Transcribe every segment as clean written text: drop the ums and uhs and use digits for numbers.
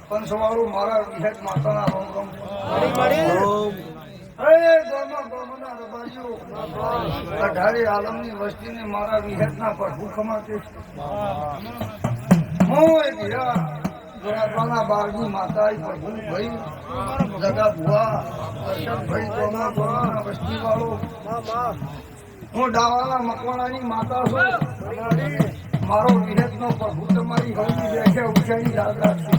પંચવાળું મારા વિહેત માતાના રોમ રોમ. અઢારે આલમની વસ્તીને મારા વિહેતના પ્રભુ ખમાતે બાળની માતા પ્રભુ ભાઈ જગા ભુવા દર્શનભાઈ ગોમા ગોમા વસ્તી વાળો હું ડાવાલા મકવાણાની માતા છું. મારો વિહેતનો પ્રભુ તમારી હવની બેઠે ઉઠાઈ યાદ રાખશે.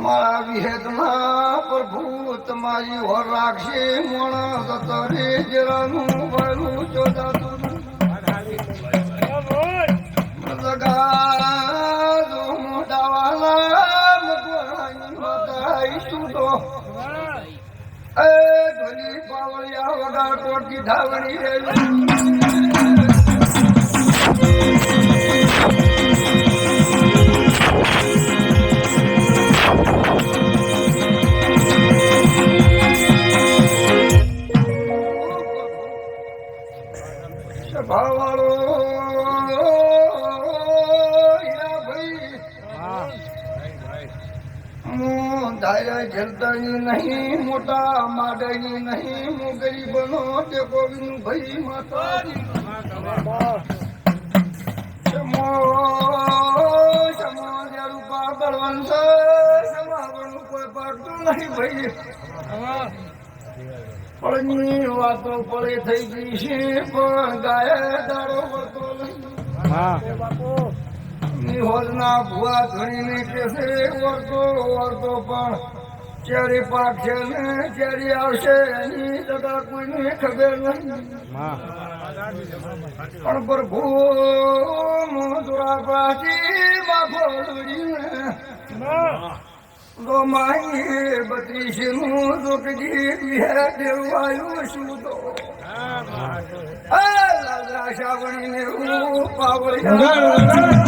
મારા વિહેતમાં પ્રભુ તમારી હોર રાખશે. મોણા સતરે જરાનું વળું ચોદાતું ધોલી પાવળિયા વગા કોટી ધાવણી ભાવાળો ધાર્યા જલતાની નહીં, મોટા માડની નહીં, હું ગરીબનો તે ગોવિંદ ભાઈ માતાજી સમો રૂપા બળવંશ સમાવવાનું કોઈ પાડતું નહીં ભાઈ. પળની વાતો પળે થઈ ગઈ છે પણ ગાય દાડો વળતો નહીં. હોલના ભુવા ધણીને કેસે વળતો વળતો પણ ક્યારે પાકશે ને ક્યારે આવશે એની તથા કોઈને ખબર નહીં. પણ પ્રભુ મોદરા પાછી બાફો દોડીને ગોમાઈ 32 નું દુઃખજી દેવાયું શું તો લાગરા શાવણીને હું પાવળિયા